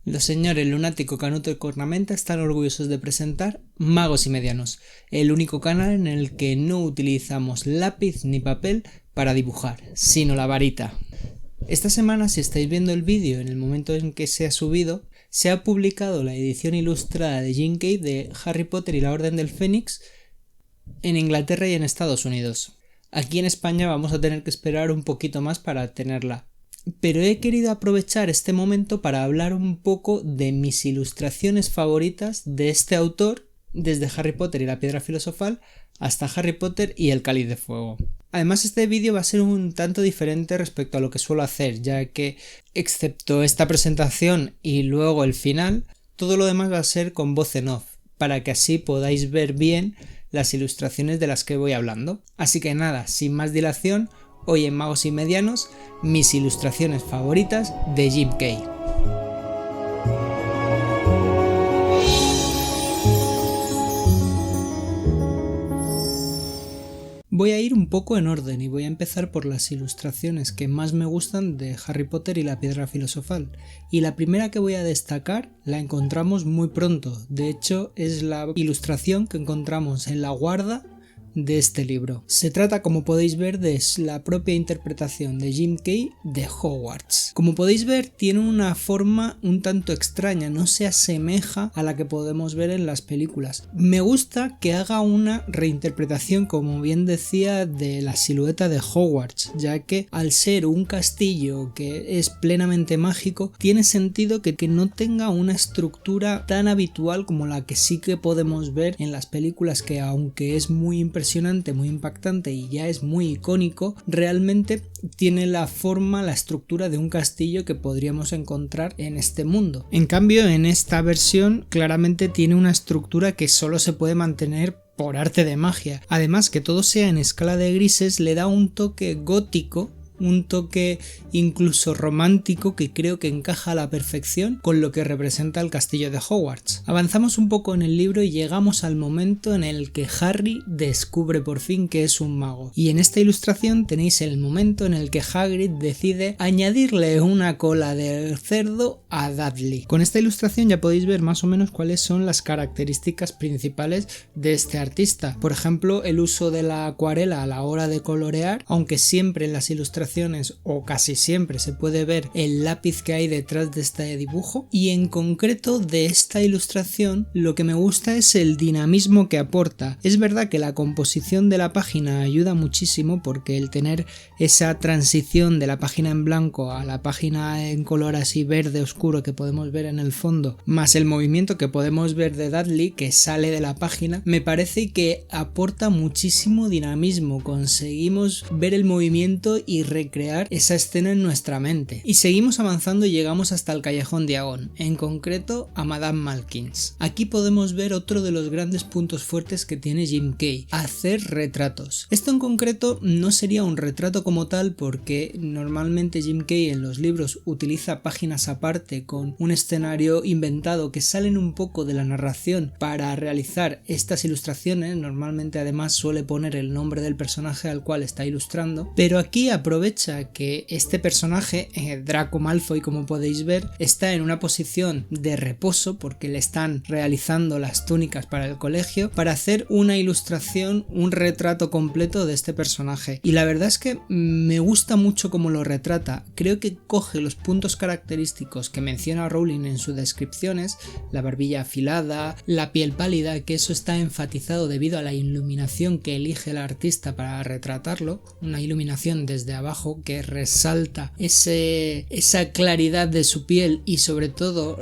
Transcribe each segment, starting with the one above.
Los señores Lunático, Canuto y Cornamenta están orgullosos de presentar Magos y Medianos, el único canal en el que no utilizamos lápiz ni papel para dibujar, sino la varita. Esta semana, si estáis viendo el vídeo en el momento en que se ha subido, se ha publicado la edición ilustrada de Jim Kay de Harry Potter y la Orden del Fénix en Inglaterra y en Estados Unidos. Aquí en España vamos a tener que esperar un poquito más para tenerla. Pero he querido aprovechar este momento para hablar un poco de mis ilustraciones favoritas de este autor, desde Harry Potter y la Piedra Filosofal hasta Harry Potter y el Cáliz de Fuego. Además, este vídeo va a ser un tanto diferente respecto a lo que suelo hacer, ya que, excepto esta presentación y luego el final, todo lo demás va a ser con voz en off, para que así podáis ver bien las ilustraciones de las que voy hablando. Así que nada, sin más dilación, hoy en Magos y Medianos, mis ilustraciones favoritas de Jim Kay. Voy a ir un poco en orden y voy a empezar por las ilustraciones que más me gustan de Harry Potter y la Piedra Filosofal. Y la primera que voy a destacar la encontramos muy pronto, de hecho es la ilustración que encontramos en la guarda de este libro. Se trata, como podéis ver, de la propia interpretación de Jim Kay de Hogwarts. Como podéis ver, tiene una forma un tanto extraña, no se asemeja a la que podemos ver en las películas. Me gusta que haga una reinterpretación, como bien decía, de la silueta de Hogwarts, ya que al ser un castillo que es plenamente mágico, tiene sentido que no tenga una estructura tan habitual como la que sí que podemos ver en las películas, que aunque es muy impresionante, muy impactante y ya es muy icónico, realmente tiene la forma, la estructura de un castillo que podríamos encontrar en este mundo. En cambio, en esta versión claramente tiene una estructura que solo se puede mantener por arte de magia. Además, que todo sea en escala de grises le da un toque gótico, un toque incluso romántico que creo que encaja a la perfección con lo que representa el castillo de Hogwarts. Avanzamos un poco en el libro y llegamos al momento en el que Harry descubre por fin que es un mago. Y en esta ilustración tenéis el momento en el que Hagrid decide añadirle una cola de cerdo a Dudley. Con esta ilustración ya podéis ver más o menos cuáles son las características principales de este artista. Por ejemplo, el uso de la acuarela a la hora de colorear, aunque siempre en las ilustraciones o casi siempre se puede ver el lápiz que hay detrás de este dibujo, y en concreto de esta ilustración lo que me gusta es el dinamismo que aporta. Es verdad que la composición de la página ayuda muchísimo, porque el tener esa transición de la página en blanco a la página en color así verde oscuro que podemos ver en el fondo, más el movimiento que podemos ver de Dudley que sale de la página, me parece que aporta muchísimo dinamismo. Conseguimos ver el movimiento y recrear esa escena en nuestra mente. Y seguimos avanzando y llegamos hasta el Callejón Diagon, en concreto a Madame Malkins. Aquí podemos ver otro de los grandes puntos fuertes que tiene Jim Kay: hacer retratos. Esto en concreto no sería un retrato como tal, porque normalmente Jim Kay en los libros utiliza páginas aparte con un escenario inventado que salen un poco de la narración para realizar estas ilustraciones. Normalmente además suele poner el nombre del personaje al cual está ilustrando, pero aquí aprovecha que este personaje, Draco Malfoy, como podéis ver, está en una posición de reposo porque le están realizando las túnicas para el colegio, para hacer una ilustración, un retrato completo de este personaje. Y la verdad es que me gusta mucho cómo lo retrata. Creo que coge los puntos característicos que menciona Rowling en sus descripciones: la barbilla afilada, la piel pálida, que eso está enfatizado debido a la iluminación que elige el artista para retratarlo, una iluminación desde abajo que resalta esa claridad de su piel, y sobre todo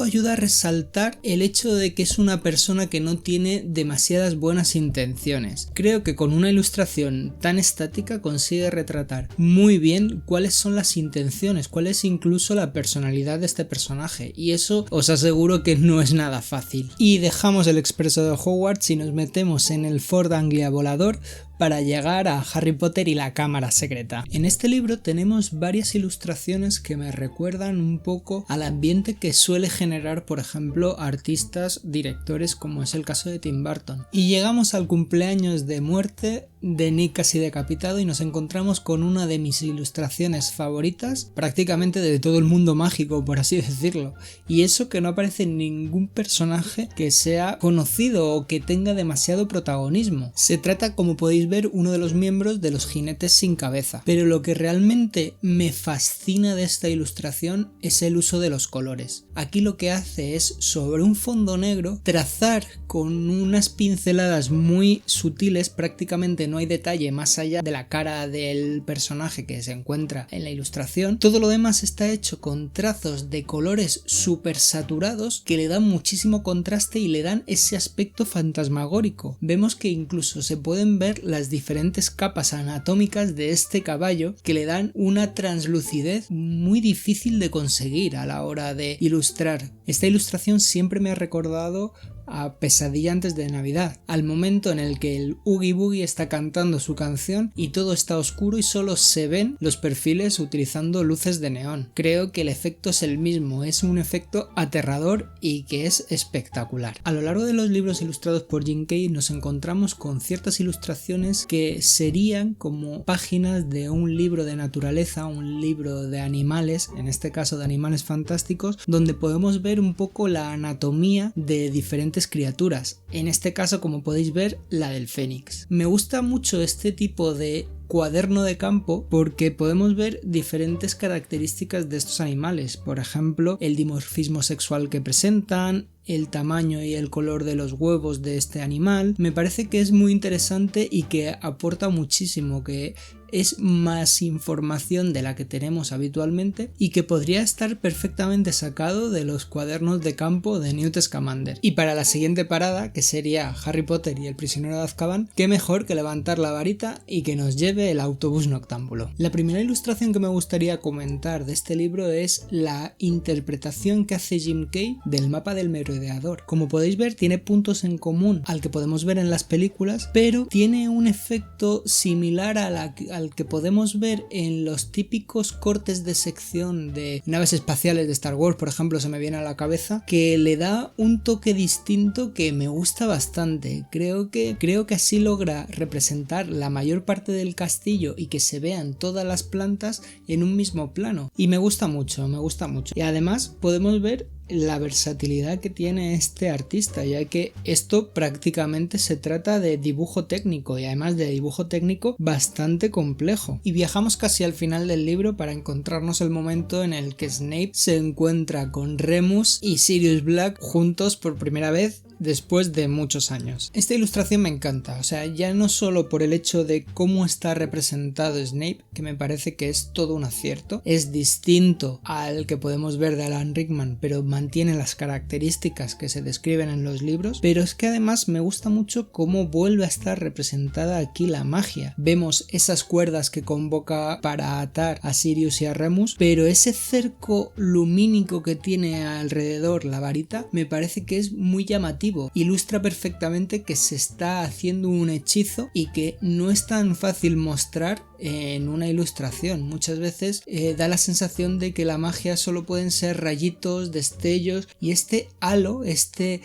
ayuda a resaltar el hecho de que es una persona que no tiene demasiadas buenas intenciones. Creo que con una ilustración tan estática consigue retratar muy bien cuáles son las intenciones, cuál es incluso la personalidad de este personaje, y eso os aseguro que no es nada fácil. Y dejamos el expreso de Hogwarts y nos metemos en el Ford Anglia volador para llegar a Harry Potter y la Cámara Secreta. En este libro tenemos varias ilustraciones que me recuerdan un poco al ambiente que suele generar, por ejemplo, artistas, directores, como es el caso de Tim Burton. Y llegamos al cumpleaños de muerte de Nick casi decapitado y nos encontramos con una de mis ilustraciones favoritas, prácticamente de todo el mundo mágico, por así decirlo. Y eso que no aparece ningún personaje que sea conocido o que tenga demasiado protagonismo. Se trata, como podéis ver, uno de los miembros de los jinetes sin cabeza. Pero lo que realmente me fascina de esta ilustración es el uso de los colores. Aquí lo que hace es, sobre un fondo negro, trazar con unas pinceladas muy sutiles, prácticamente no hay detalle más allá de la cara del personaje que se encuentra en la ilustración. Todo lo demás está hecho con trazos de colores súper saturados que le dan muchísimo contraste y le dan ese aspecto fantasmagórico. Vemos que incluso se pueden ver las diferentes capas anatómicas de este caballo que le dan una translucidez muy difícil de conseguir a la hora de ilustrar. Esta ilustración siempre me ha recordado a Pesadilla antes de Navidad, al momento en el que el Oogie Boogie está cantando su canción y todo está oscuro y solo se ven los perfiles utilizando luces de neón. Creo que el efecto es el mismo, es un efecto aterrador y que es espectacular. A lo largo de los libros ilustrados por Jim Kay nos encontramos con ciertas ilustraciones que serían como páginas de un libro de naturaleza, un libro de animales, en este caso de animales fantásticos, donde podemos ver un poco la anatomía de diferentes criaturas, en este caso, como podéis ver, la del fénix. Me gusta mucho este tipo de cuaderno de campo porque podemos ver diferentes características de estos animales, por ejemplo, el dimorfismo sexual que presentan, el tamaño y el color de los huevos de este animal. Me parece que es muy interesante y que aporta muchísimo, que es más información de la que tenemos habitualmente y que podría estar perfectamente sacado de los cuadernos de campo de Newt Scamander. Y para la siguiente parada, que sería Harry Potter y el prisionero de Azkaban, qué mejor que levantar la varita y que nos lleve el autobús noctámbulo. La primera ilustración que me gustaría comentar de este libro es la interpretación que hace Jim Kay del mapa del merodeador. Como podéis ver, tiene puntos en común al que podemos ver en las películas, pero tiene un efecto similar al que podemos ver en los típicos cortes de sección de naves espaciales de Star Wars, por ejemplo, se me viene a la cabeza, que le da un toque distinto que me gusta bastante. Creo que así logra representar la mayor parte del castillo y que se vean todas las plantas en un mismo plano. Y me gusta mucho, me gusta mucho. Y además podemos ver la versatilidad que tiene este artista, ya que esto prácticamente se trata de dibujo técnico y además de dibujo técnico bastante complejo. Y viajamos casi al final del libro para encontrarnos el momento en el que Snape se encuentra con Remus y Sirius Black juntos por primera vez después de muchos años. Esta ilustración me encanta, o sea, ya no solo por el hecho de cómo está representado Snape, que me parece que es todo un acierto, es distinto al que podemos ver de Alan Rickman, pero mantiene las características que se describen en los libros, pero es que además me gusta mucho cómo vuelve a estar representada aquí la magia. Vemos esas cuerdas que convoca para atar a Sirius y a Remus, pero ese cerco lumínico que tiene alrededor la varita me parece que es muy llamativo. Ilustra perfectamente que se está haciendo un hechizo y que no es tan fácil mostrar en una ilustración. Muchas veces da la sensación de que la magia solo pueden ser rayitos, destellos, y este halo, este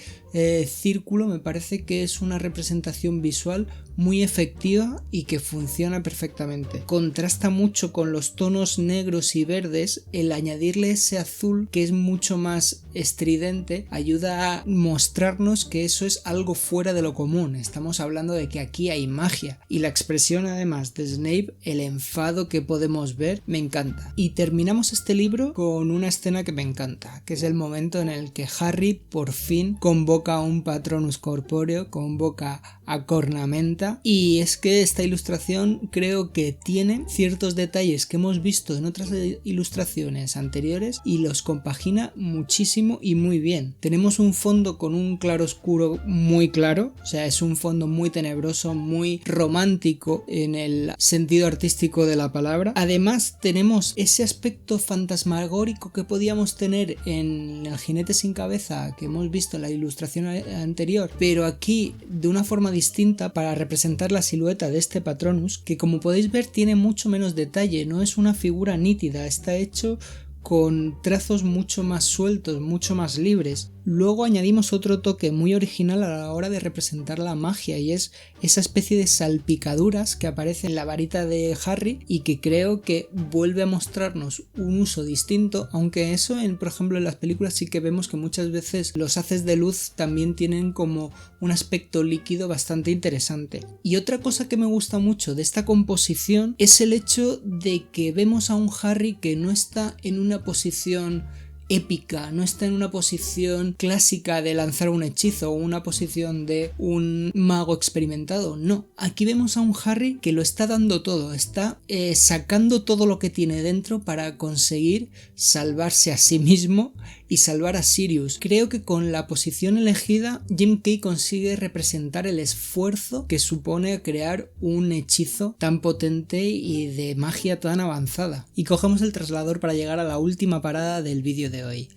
círculo me parece que es una representación visual muy efectiva y que funciona perfectamente. Contrasta mucho con los tonos negros y verdes, el añadirle ese azul que es mucho más estridente ayuda a mostrarnos que eso es algo fuera de lo común. Estamos hablando de que aquí hay magia, y la expresión además de Snape, el enfado que podemos ver, me encanta. Y terminamos este libro con una escena que me encanta, que es el momento en el que Harry por fin convoca a un Patronus corpóreo, convoca a Cornamenta, y es que esta ilustración creo que tiene ciertos detalles que hemos visto en otras ilustraciones anteriores y los compagina muchísimo y muy bien. Tenemos un fondo con un claro oscuro muy claro, o sea, es un fondo muy tenebroso, muy romántico en el sentido artístico de la palabra. Además tenemos ese aspecto fantasmagórico que podíamos tener en el jinete sin cabeza que hemos visto en la ilustración anterior, pero aquí de una forma distinta para representar la silueta de este Patronus, que como podéis ver tiene mucho menos detalle, no es una figura nítida, está hecho con trazos mucho más sueltos, mucho más libres. Luego añadimos otro toque muy original a la hora de representar la magia, y es esa especie de salpicaduras que aparece en la varita de Harry y que creo que vuelve a mostrarnos un uso distinto, aunque eso por ejemplo en las películas sí que vemos que muchas veces los haces de luz también tienen como un aspecto líquido bastante interesante. Y otra cosa que me gusta mucho de esta composición es el hecho de que vemos a un Harry que no está en una posición épica, no está en una posición clásica de lanzar un hechizo o una posición de un mago experimentado, no, aquí vemos a un Harry que lo está dando todo, está sacando todo lo que tiene dentro para conseguir salvarse a sí mismo y salvar a Sirius. Creo que con la posición elegida Jim Kay consigue representar el esfuerzo que supone crear un hechizo tan potente y de magia tan avanzada. Y cogemos el traslador para llegar a la última parada del vídeo de hoy: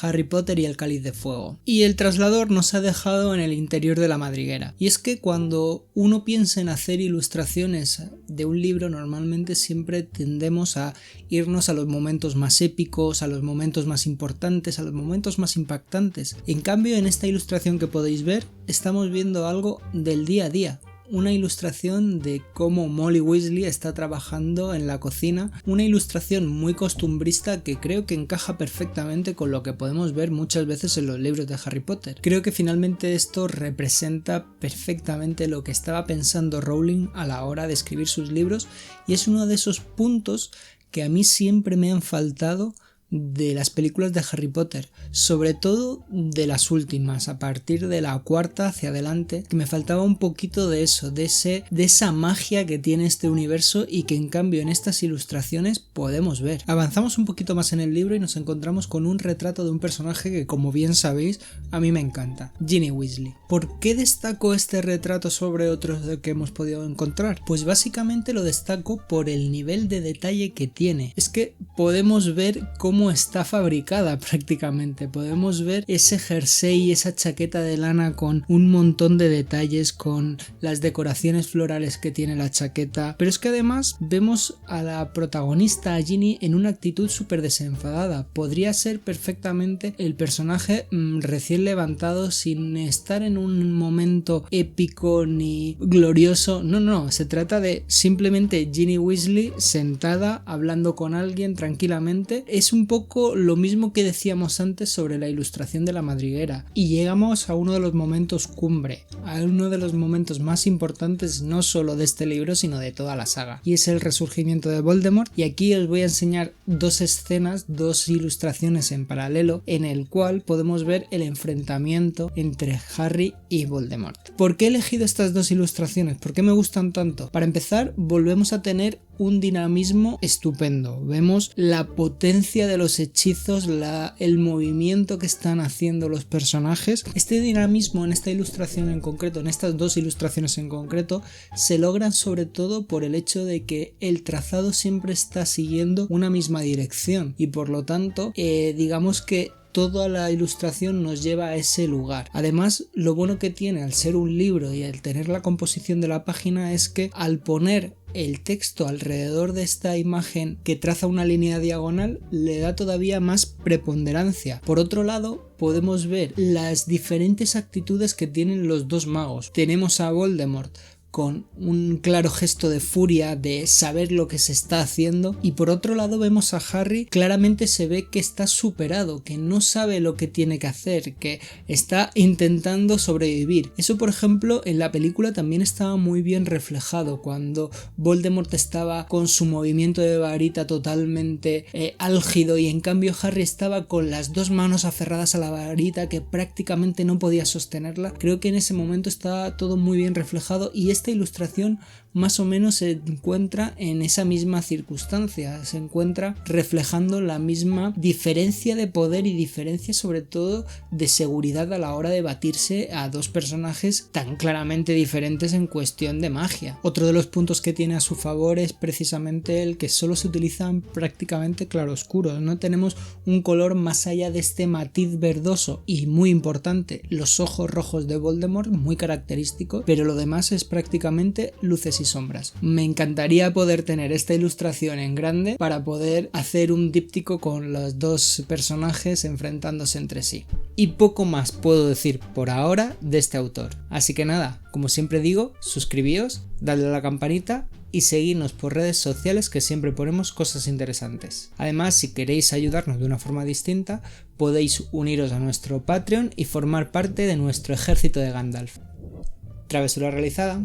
Harry Potter y el Cáliz de Fuego. Y el traslador nos ha dejado en el interior de la madriguera. Y es que cuando uno piensa en hacer ilustraciones de un libro, normalmente siempre tendemos a irnos a los momentos más épicos, a los momentos más importantes, a los momentos más impactantes. En cambio, en esta ilustración que podéis ver, estamos viendo algo del día a día. Una ilustración de cómo Molly Weasley está trabajando en la cocina, una ilustración muy costumbrista que creo que encaja perfectamente con lo que podemos ver muchas veces en los libros de Harry Potter. Creo que finalmente esto representa perfectamente lo que estaba pensando Rowling a la hora de escribir sus libros, y es uno de esos puntos que a mí siempre me han faltado de las películas de Harry Potter, sobre todo de las últimas, a partir de la cuarta hacia adelante, que me faltaba un poquito de eso, de esa magia que tiene este universo y que en cambio en estas ilustraciones podemos ver. Avanzamos un poquito más en el libro y nos encontramos con un retrato de un personaje que, como bien sabéis, a mí me encanta: Ginny Weasley. ¿Por qué destaco este retrato sobre otros que hemos podido encontrar? Pues básicamente lo destaco por el nivel de detalle que tiene. Es que podemos ver cómo está fabricada prácticamente, podemos ver ese jersey, esa chaqueta de lana con un montón de detalles, con las decoraciones florales que tiene la chaqueta, pero es que además vemos a la protagonista, a Ginny, en una actitud súper desenfadada. Podría ser perfectamente el personaje recién levantado, sin estar en un momento épico ni glorioso, no, se trata de simplemente Ginny Weasley sentada hablando con alguien tranquilamente. Es un poco lo mismo que decíamos antes sobre la ilustración de la madriguera, y llegamos a uno de los momentos cumbre, a uno de los momentos más importantes no solo de este libro sino de toda la saga, y es el resurgimiento de Voldemort. Y aquí os voy a enseñar dos escenas, dos ilustraciones en paralelo, en el cual podemos ver el enfrentamiento entre Harry y Voldemort. ¿Por qué he elegido estas dos ilustraciones? ¿Por qué me gustan tanto? Para empezar, volvemos a tener un dinamismo estupendo. Vemos la potencia de los hechizos, el movimiento que están haciendo los personajes. Este dinamismo en esta ilustración en concreto, en estas dos ilustraciones en concreto, se logran sobre todo por el hecho de que el trazado siempre está siguiendo una misma dirección, y por lo tanto digamos que toda la ilustración nos lleva a ese lugar. Además, lo bueno que tiene al ser un libro y al tener la composición de la página es que al poner el texto alrededor de esta imagen que traza una línea diagonal, le da todavía más preponderancia. Por otro lado, podemos ver las diferentes actitudes que tienen los dos magos. Tenemos a Voldemort con un claro gesto de furia, de saber lo que se está haciendo, y por otro lado vemos a Harry, claramente se ve que está superado, que no sabe lo que tiene que hacer, que está intentando sobrevivir. Eso, por ejemplo, en la película también estaba muy bien reflejado, cuando Voldemort estaba con su movimiento de varita totalmente álgido, y en cambio Harry estaba con las dos manos aferradas a la varita, que prácticamente no podía sostenerla. Creo que en ese momento estaba todo muy bien reflejado, y esta ilustración más o menos se encuentra en esa misma circunstancia, se encuentra reflejando la misma diferencia de poder y diferencia sobre todo de seguridad a la hora de batirse a dos personajes tan claramente diferentes en cuestión de magia. Otro de los puntos que tiene a su favor es precisamente el que solo se utilizan prácticamente claroscuros, no tenemos un color más allá de este matiz verdoso, y muy importante, los ojos rojos de Voldemort, muy característico, pero lo demás es prácticamente prácticamente luces y sombras. Me encantaría poder tener esta ilustración en grande para poder hacer un díptico con los dos personajes enfrentándose entre sí. Y poco más puedo decir por ahora de este autor. Así que nada, como siempre digo, suscribíos, dadle a la campanita y seguidnos por redes sociales que siempre ponemos cosas interesantes. Además, si queréis ayudarnos de una forma distinta, podéis uniros a nuestro Patreon y formar parte de nuestro ejército de Gandalf. Travesura realizada.